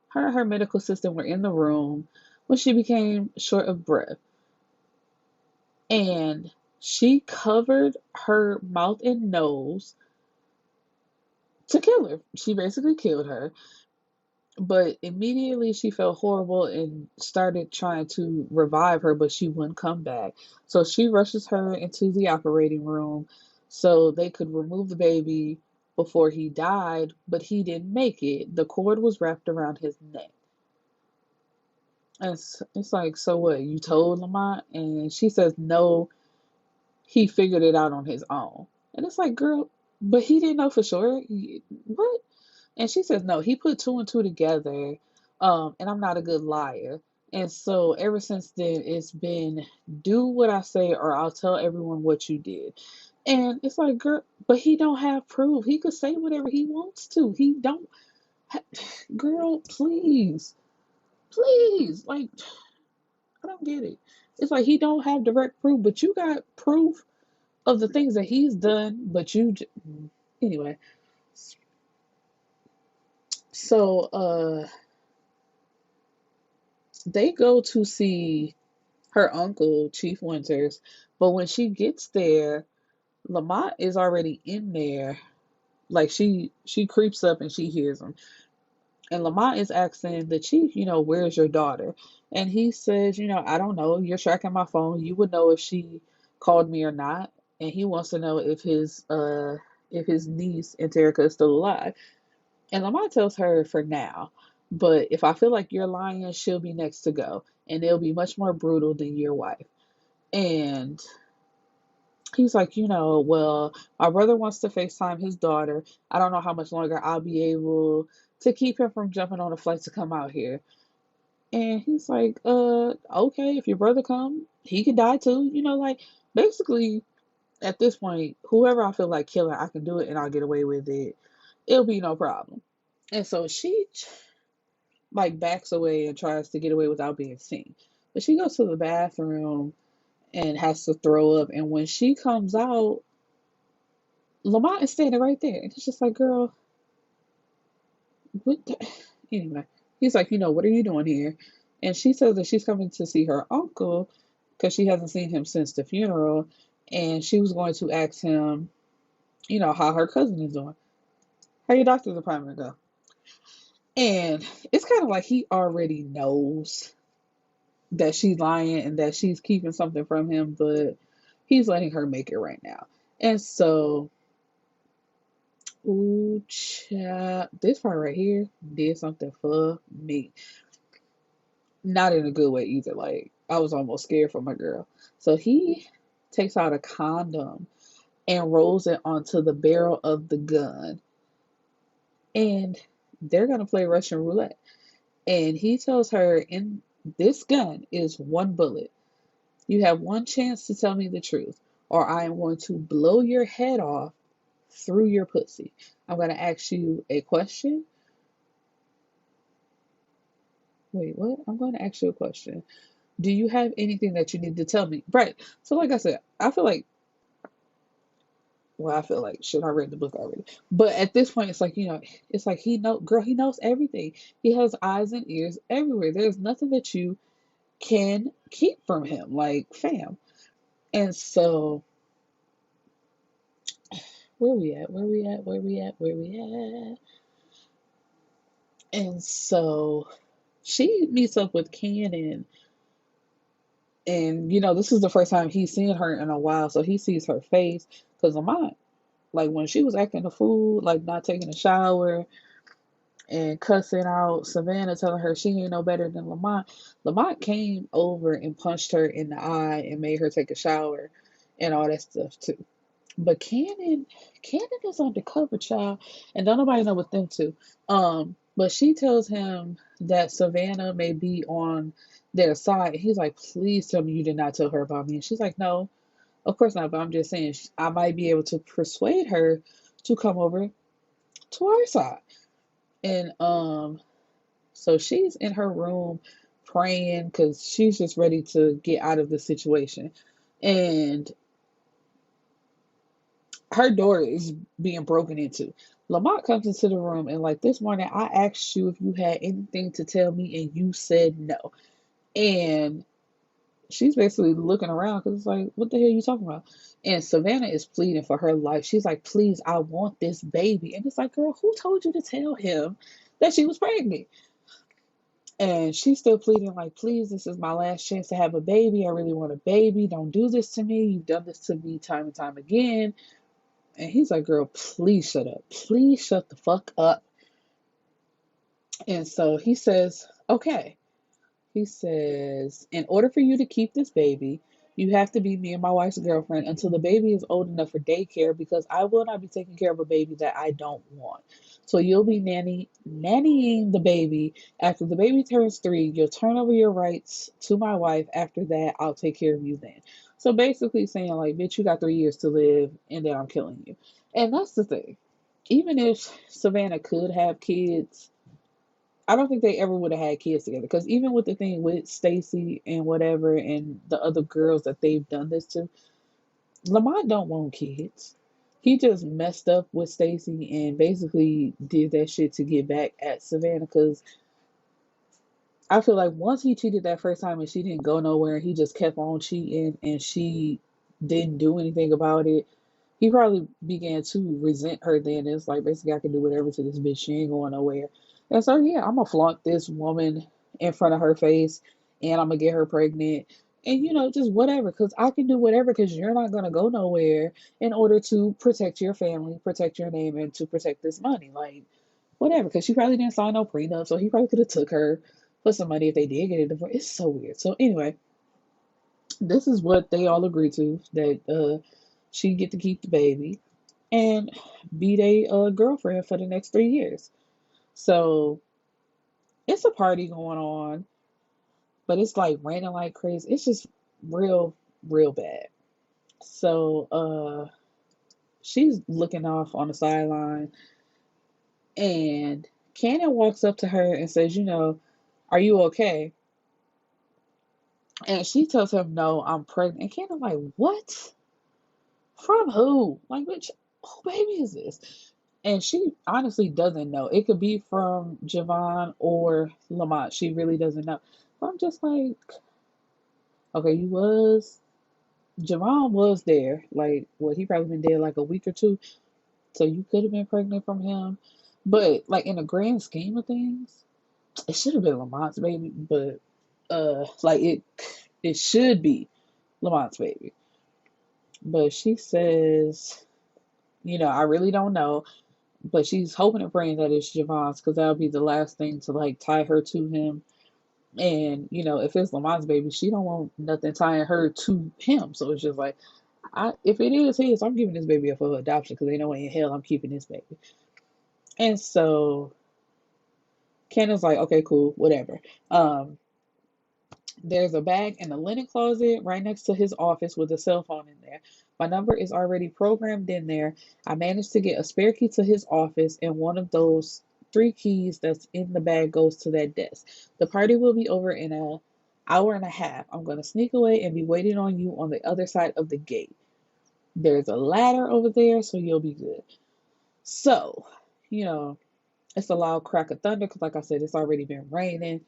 Speaker 2: her and her medical assistant were in the room when she became short of breath, and she covered her mouth and nose to kill her. She basically killed her. But immediately she felt horrible and started trying to revive her, but she wouldn't come back. So she rushes her into the operating room so they could remove the baby before he died, but he didn't make it. The cord was wrapped around his neck. And it's like, so what? You told Lamont? And she says, no, he figured it out on his own. And it's like, girl, but he didn't know for sure. What? And she says, no, he put two and two together. And I'm not a good liar. And so ever since then, it's been do what I say or I'll tell everyone what you did. And it's like, girl, but he don't have proof. He could say whatever he wants to. He don't, girl, please, please. Like, I don't get it. It's like he don't have direct proof, but you got proof of the things that he's done, but anyway. So, they go to see her uncle, Chief Winters, but when she gets there, Lamont is already in there. Like she creeps up and she hears him. And Lamont is asking the chief, where's your daughter? And he says, I don't know. You're tracking my phone. You would know if she called me or not. And he wants to know if his niece Anterrika is still alive. And Lamont tells her for now. But if I feel like you're lying, she'll be next to go. And it'll be much more brutal than your wife. And he's like, well, my brother wants to FaceTime his daughter. I don't know how much longer I'll be able to keep him from jumping on a flight to come out here. And he's like, okay, if your brother come, he could die too. Like basically at this point, whoever I feel like killing, I can do it and I'll get away with it. It'll be no problem. And so she like backs away and tries to get away without being seen. But she goes to the bathroom and has to throw up. And when she comes out, Lamont is standing right there. And it's just like, girl, what the? Anyway, he's like, what are you doing here? And she says that she's coming to see her uncle because she hasn't seen him since the funeral. And she was going to ask him, how her cousin is doing. How your doctor's appointment go? And it's kind of like he already knows that she's lying and that she's keeping something from him, but he's letting her make it right now. And so, ooh, child, this part right here did something for me. Not in a good way either. Like, I was almost scared for my girl. So he takes out a condom and rolls it onto the barrel of the gun. And they're going to play Russian roulette. And he tells her, in this gun is one bullet. You have one chance to tell me the truth, or I am going to blow your head off through your pussy. I'm going to ask you a question. Wait, what? I'm going to ask you a question. Do you have anything that you need to tell me? Right. So, like I said, I feel like, shit, I read the book already. But at this point, it's like, it's like girl, he knows everything. He has eyes and ears everywhere. There's nothing that you can keep from him. Like, fam. And so, where we at? Where we at? Where we at? Where we at? And so she meets up with Cannon, and this is the first time he's seen her in a while, so he sees her face. Because Lamont, like when she was acting a fool, like not taking a shower and cussing out Savannah, telling her she ain't no better than Lamont, Lamont came over and punched her in the eye and made her take a shower and all that stuff too. But Cannon is undercover, child, and don't nobody know what them two. But she tells him that Savannah may be on their side. He's like, please tell me you did not tell her about me. And she's like, no, of course not. But I'm just saying I might be able to persuade her to come over to our side. And so she's in her room praying because she's just ready to get out of the situation. And her door is being broken into. Lamont comes into the room and like this morning, I asked you if you had anything to tell me, and you said no. And she's basically looking around because it's like, what the hell are you talking about? And Savannah is pleading for her life. She's like, please, I want this baby. And it's like, girl, who told you to tell him that she was pregnant? And she's still pleading, like, please, this is my last chance to have a baby. I really want a baby. Don't do this to me. You've done this to me time and time again. And he's like, girl, please shut up. Please shut the fuck up. And so he says, okay. He says, in order for you to keep this baby, you have to be me and my wife's girlfriend until the baby is old enough for daycare because I will not be taking care of a baby that I don't want. So you'll be nannying the baby. After the baby turns 3, you'll turn over your rights to my wife. After that, I'll take care of you then. So basically saying like, bitch, you got 3 years to live and then I'm killing you. And that's the thing. Even if Savannah could have kids, I don't think they ever would have had kids together. Because even with the thing with Stacy and whatever, and the other girls that they've done this to, Lamont don't want kids. He just messed up with Stacy and basically did that shit to get back at Savannah. Because I feel like once he cheated that first time and she didn't go nowhere, he just kept on cheating and she didn't do anything about it. He probably began to resent her then. It's like basically I can do whatever to this bitch. She ain't going nowhere. And so yeah, I'm gonna flaunt this woman in front of her face and I'm gonna get her pregnant. And just whatever, because I can do whatever because you're not gonna go nowhere in order to protect your family, protect your name, and to protect this money. Like whatever, because she probably didn't sign no prenup, so he probably could have took her for some money if they did get a divorce. It's so weird. So anyway, this is what they all agreed to, that she get to keep the baby and be their girlfriend for the next 3 years. So it's a party going on, but it's like raining like crazy. It's just real, real bad. So she's looking off on the sideline, and Cannon walks up to her and says, are you okay? And she tells him, no, I'm pregnant. And Cannon like, what? From who? Like, bitch, who baby is this? And she honestly doesn't know. It could be from Javon or Lamont. She really doesn't know. But I'm just like, okay, Javon was there. Like, what, he probably been dead like a week or two. So you could have been pregnant from him. But, like, in the grand scheme of things, it should have been Lamont's baby. But, like, it should be Lamont's baby. But she says, I really don't know. But she's hoping and praying that it's Javon's because that'll be the last thing to like tie her to him. And if it's Lamont's baby, she don't want nothing tying her to him. So it's just like, if it is his, I'm giving this baby up for adoption because ain't no way in hell I'm keeping this baby. And so Kenneth's like, okay, cool, whatever. There's a bag in the linen closet right next to his office with a cell phone in there. My number is already programmed in there. I managed to get a spare key to his office, and one of those 3 keys that's in the bag goes to that desk. The party will be over in an hour and a half. I'm going to sneak away and be waiting on you on the other side of the gate. There's a ladder over there, so you'll be good. So, it's a loud crack of thunder because, like I said, it's already been raining.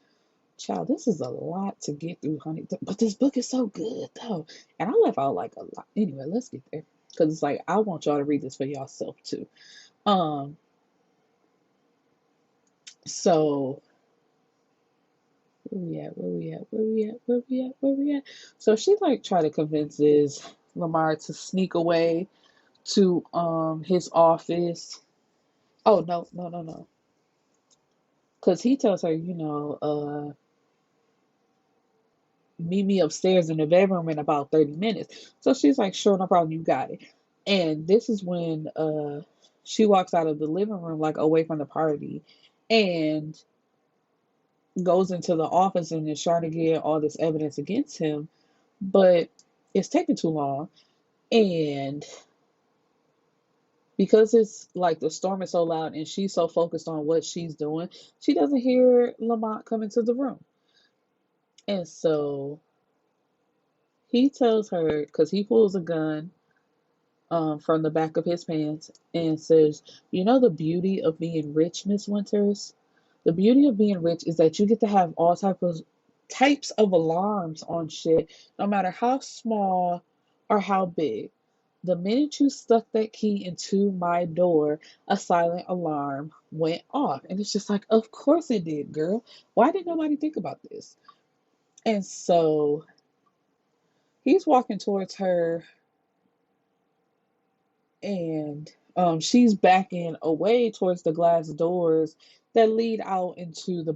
Speaker 2: Child, this is a lot to get through, honey. But this book is so good, though. And I left out like a lot. Anyway, let's get there. Because it's like, I want y'all to read this for yourself, too. Um, so, where we at? Where we at? Where we at? Where we at? Where we at? So she like try to convinces Lamar to sneak away to his office. Oh, no, no, no, no. Because he tells her, meet me upstairs in the bedroom in about 30 minutes. So she's like, sure, no problem, you got it. And this is when she walks out of the living room, like away from the party, and goes into the office and is trying to get all this evidence against him. But it's taking too long. And because it's like the storm is so loud and she's so focused on what she's doing, she doesn't hear Lamont come into the room. And so he tells her, because he pulls a gun from the back of his pants and says, "You know the beauty of being rich, Miss Winters? The beauty of being rich is that you get to have all types of alarms on shit, no matter how small or how big. The minute you stuck that key into my door, a silent alarm went off." And it's just like, of course it did, girl. Why did nobody think about this? And so he's walking towards her, and she's backing away towards the glass doors that lead out into the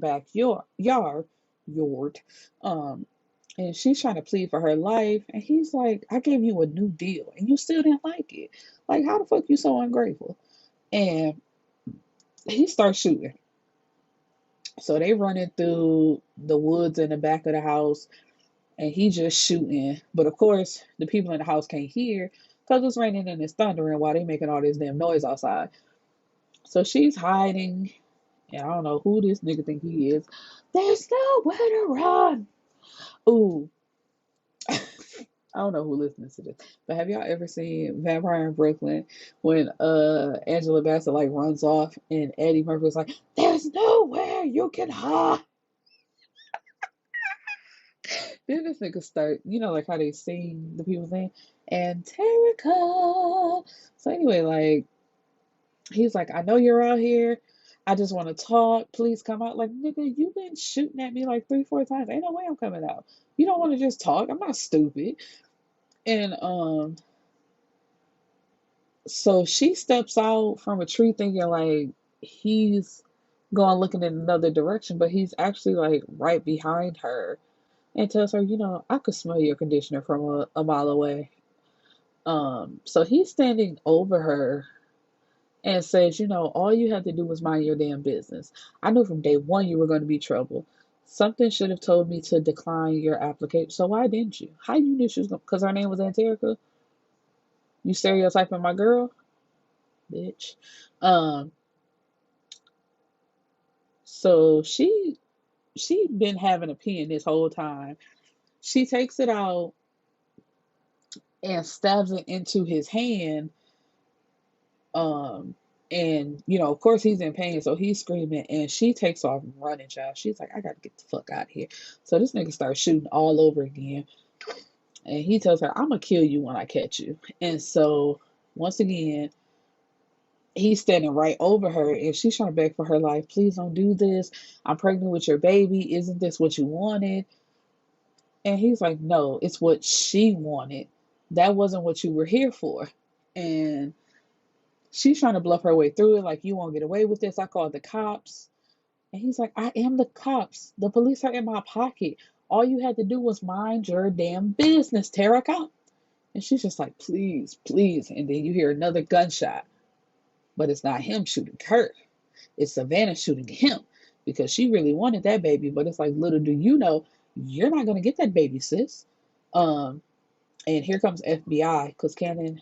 Speaker 2: yard. Um, and she's trying to plead for her life, and he's like, "I gave you a new deal, and you still didn't like it. Like, how the fuck you so ungrateful?" And he starts shooting. So they running through the woods in the back of the house, and he just shooting. But of course, the people in the house can't hear because it's raining and it's thundering while they making all this damn noise outside. So she's hiding, and I don't know who this nigga think he is. There's nowhere to run. Ooh, I don't know who listens to this, but have y'all ever seen Vampire in Brooklyn when Angela Bassett like runs off and Eddie Murphy's like, "There's nowhere you can hide." Then this nigga start, like how they sing the people thing, Anterrika. So anyway, like he's like, "I know you're out here. I just want to talk. Please come out." Like, nigga, you've been shooting at me like 3, 4 times. Ain't no way I'm coming out. You don't want to just talk. I'm not stupid. And so she steps out from a tree thinking like he's going looking in another direction, but he's actually like right behind her and tells her, "I could smell your conditioner from a mile away." So he's standing over her and says, "All you had to do was mind your damn business. I knew from day one you were going to be trouble. Something should have told me to decline your application. So why didn't you? How you knew she was going? Because her name was Anterrika. You stereotyping my girl, bitch." Um, so she been having a pen this whole time. She takes it out and stabs it into his hand. Um, and of course he's in pain, so he's screaming, and she takes off running, child. She's like, "I gotta get the fuck out of here." So this nigga starts shooting all over again, and he tells her, "I'm gonna kill you when I catch you." And so once again, he's standing right over her, and she's trying to beg for her life. "Please don't do this. I'm pregnant with your baby. Isn't this what you wanted?" And he's like, "No, it's what she wanted. That wasn't what you were here for." And she's trying to bluff her way through it, like, "You won't get away with this. I called the cops." And he's like, "I am the cops. The police are in my pocket. All you had to do was mind your damn business, Terika." And she's just like, "Please, please." And then you hear another gunshot, but it's not him shooting her. It's Savannah shooting him because she really wanted that baby. But it's like, little do you know, you're not going to get that baby, sis. Um, and here comes FBI because Cannon,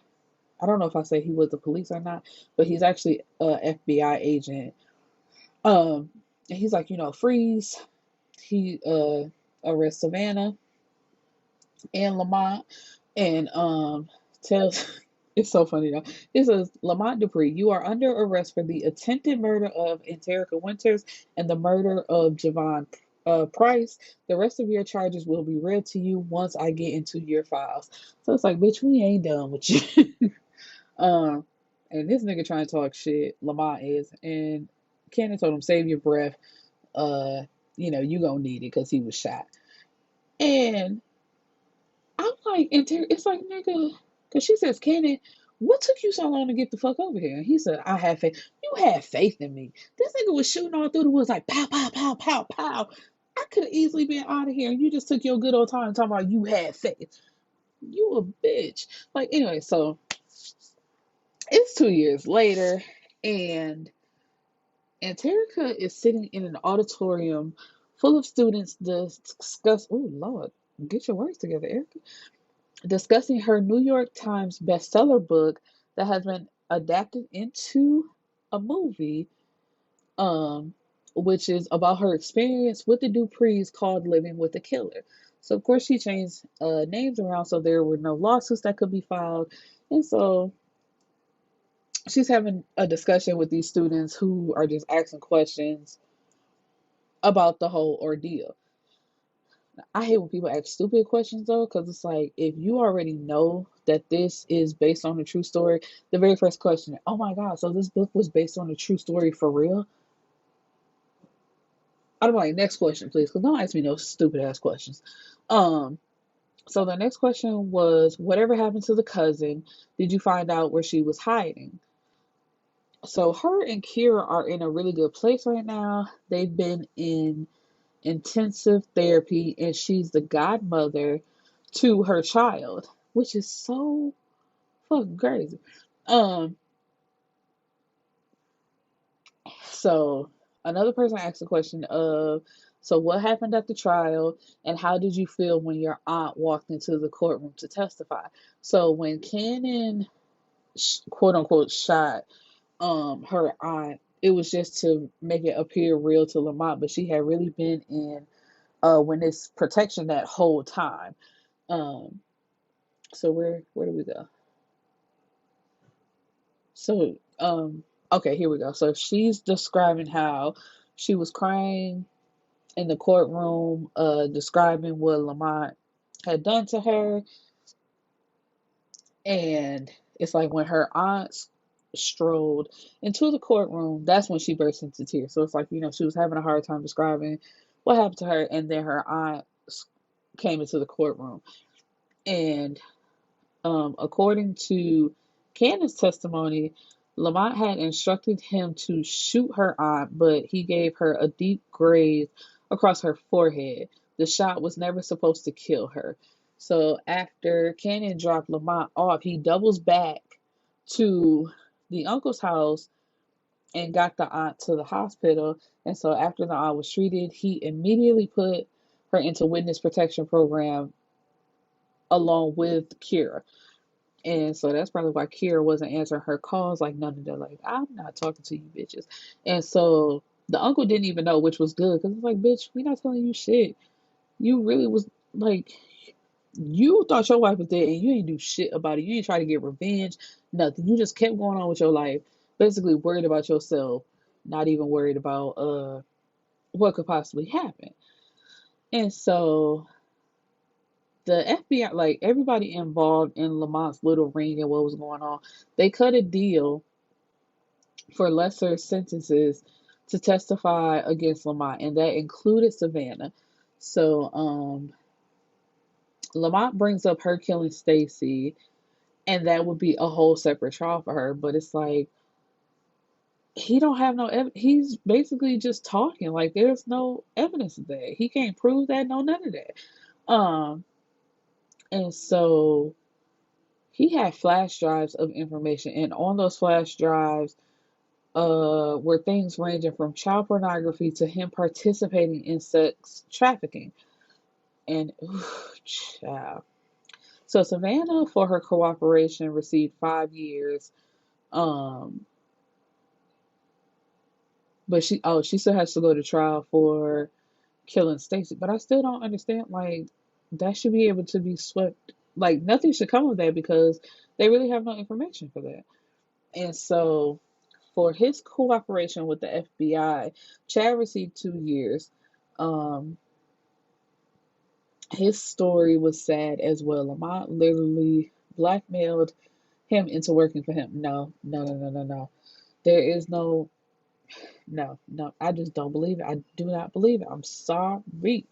Speaker 2: I don't know if I say he was the police or not, but he's actually a FBI agent. Um, and he's like, "Freeze." He arrests Savannah and Lamont, and tells it's so funny though. It says, "Lamont Dupree, you are under arrest for the attempted murder of Anterrika Winters and the murder of Javon Price. The rest of your charges will be read to you once I get into your files." So it's like, bitch, we ain't done with you. um, and this nigga trying to talk shit, Lamont is, and Cannon told him, "Save your breath. Uh, you gonna need it because he was shot." And I'm like, it's like, nigga, because she says, "Cannon, what took you so long to get the fuck over here?" And he said, "I have faith." You had faith in me. This nigga was shooting all through the woods like pow, pow, pow, pow, pow. I could have easily been out of here, and you just took your good old time talking about you had faith. You a bitch. Like, anyway, so it's 2 years later, and Anterrika is sitting in an auditorium full of students discuss. Oh Lord, get your words together, Erica. Discussing her New York Times bestseller book that has been adapted into a movie. Um, which is about her experience with the Duprees called Living with the Killer. So, of course, she changed names around so there were no lawsuits that could be filed. And so she's having a discussion with these students who are just asking questions about the whole ordeal. I hate when people ask stupid questions though, because it's like if you already know that this is based on a true story, the very first question, oh my God, so this book was based on a true story for real? I'm like, next question, please, because don't ask me no stupid ass questions. Um, so the next question was, whatever happened to the cousin? Did you find out where she was hiding? So her and Kira are in a really good place right now. They've been in intensive therapy, and she's the godmother to her child, which is so fucking crazy. Um, so another person asked the question of, so what happened at the trial, and how did you feel when your aunt walked into the courtroom to testify? So when Cannon, quote unquote, shot her aunt, it was just to make it appear real to Lamont, but she had really been in witness protection that whole time. Um, so where do we go? So okay, here we go. So she's describing how she was crying in the courtroom, describing what Lamont had done to her, and it's like when her aunt strolled into the courtroom, that's when she burst into tears. So it's like, she was having a hard time describing what happened to her, and then her aunt came into the courtroom. And according to Candace's testimony, Lamont had instructed him to shoot her aunt, but he gave her a deep graze across her forehead. The shot was never supposed to kill her. So after Cannon dropped Lamont off, he doubles back to the uncle's house and got the aunt to the hospital. And so after the aunt was treated, he immediately put her into witness protection program along with Kira. And so that's probably why Kira wasn't answering her calls, like none of them. Like, I'm not talking to you bitches. And so the uncle didn't even know, which was good, because it's like, bitch, we not telling you shit. You really was like, you thought your wife was dead and you ain't do shit about it. You ain't try to get revenge, nothing. You just kept going on with your life, basically worried about yourself, not even worried about what could possibly happen. And so the FBI, like everybody involved in Lamont's little ring and what was going on, they cut a deal for lesser sentences to testify against Lamont, and that included Savannah. So Lamont brings up her killing Stacy, and that would be a whole separate trial for her. But it's like he don't have no evidence. He's basically just talking. Like there's no evidence of that. He can't prove that. No, none of that. And so he had flash drives of information, and on those flash drives were things ranging from child pornography to him participating in sex trafficking. And child. So Savannah, for her cooperation, received 5 years. Um, but she still has to go to trial for killing Stacy. But I still don't understand. Like that should be able to be swept. Like nothing should come of that because they really have no information for that. And so for his cooperation with the FBI, Chad received 2 years. Um, his story was sad as well. Lamont literally blackmailed him into working for him. No, no, no, no, no, no. There is no, no. I just don't believe it. I do not believe it. I'm sorry.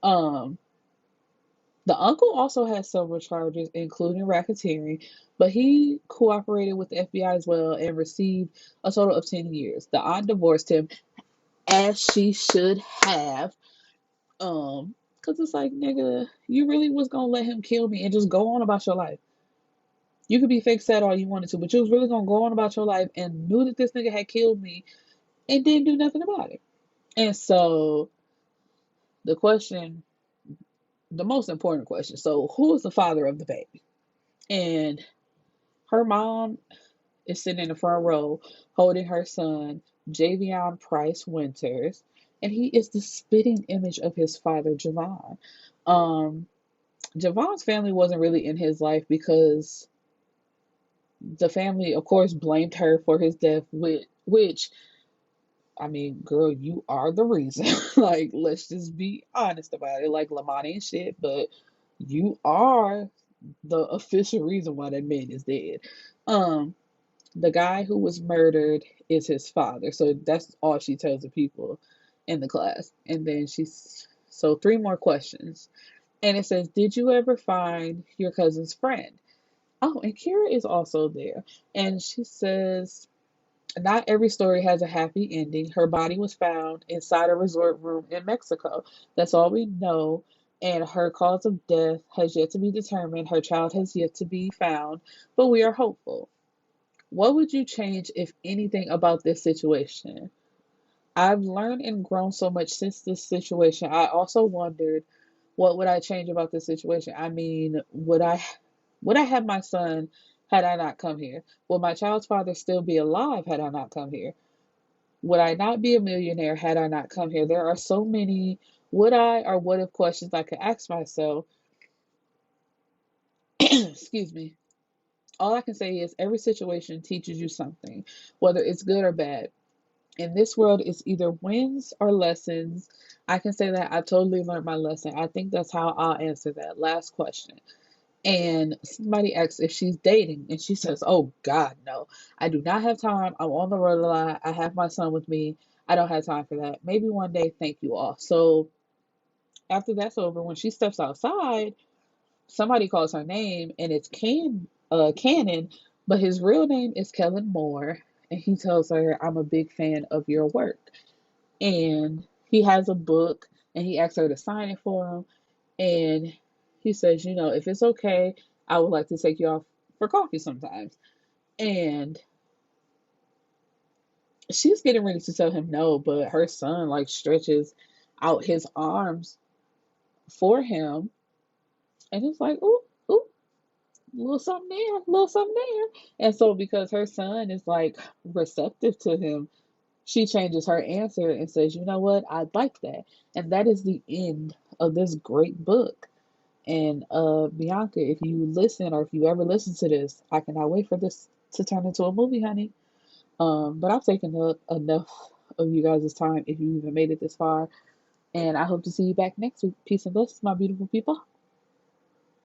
Speaker 2: Um, the uncle also has several charges, including racketeering, but he cooperated with the FBI as well and received a total of 10 years. The aunt divorced him, as she should have. Because it's like, nigga, you really was gonna let him kill me and just go on about your life. You could be fake sad all you wanted to, but you was really gonna go on about your life and knew that this nigga had killed me and didn't do nothing about it. And so the question, the most important question, so who is the father of the baby? And her mom is sitting in the front row holding her son Javion Price Winters, and he is the spitting image of his father, Javon. Um, Javon's family wasn't really in his life because the family, of course, blamed her for his death, which I mean, girl, you are the reason. Like, let's just be honest about it. Like, Lamont ain't shit, but you are the official reason why that man is dead. Um, the guy who was murdered is his father. So that's all she tells the people in the class. And then so three more questions. And it says, did you ever find your cousin's friend? Oh, and Kira is also there. And she says, not every story has a happy ending. Her body was found inside a resort room in Mexico. That's all we know. And her cause of death has yet to be determined. Her child has yet to be found, but we are hopeful. What would you change, if anything, about this situation? I've learned and grown so much since this situation. I also wondered, what would I change about this situation? I mean, would I have my son had I not come here? Would my child's father still be alive had I not come here? Would I not be a millionaire had I not come here? There are so many would I or what if questions I could ask myself. Excuse me. All I can say is every situation teaches you something, whether it's good or bad. In this world, it's either wins or lessons. I can say that I totally learned my lesson. I think that's how I'll answer that last question. And somebody asks if she's dating, and she says, "Oh God, no. I do not have time. I'm on the road a lot. I have my son with me. I don't have time for that. Maybe one day, thank you all." So after that's over, when she steps outside, somebody calls her name, and it's Cannon, but his real name is Kellen Moore, and he tells her, "I'm a big fan of your work." And he has a book, and he asks her to sign it for him, and he says, "If it's okay, I would like to take you off for coffee sometimes." And she's getting ready to tell him no, but her son like stretches out his arms for him, and it's like, ooh, ooh, little something there, little something there. And so because her son is like receptive to him, she changes her answer and says, "You know what? I'd like that." And that is the end of this great book. And Bianca, if you listen or if you ever listen to this, I cannot wait for this to turn into a movie, honey. But I've taken up enough of you guys' time if you even made it this far. And I hope to see you back next week. Peace and blessings, my beautiful people.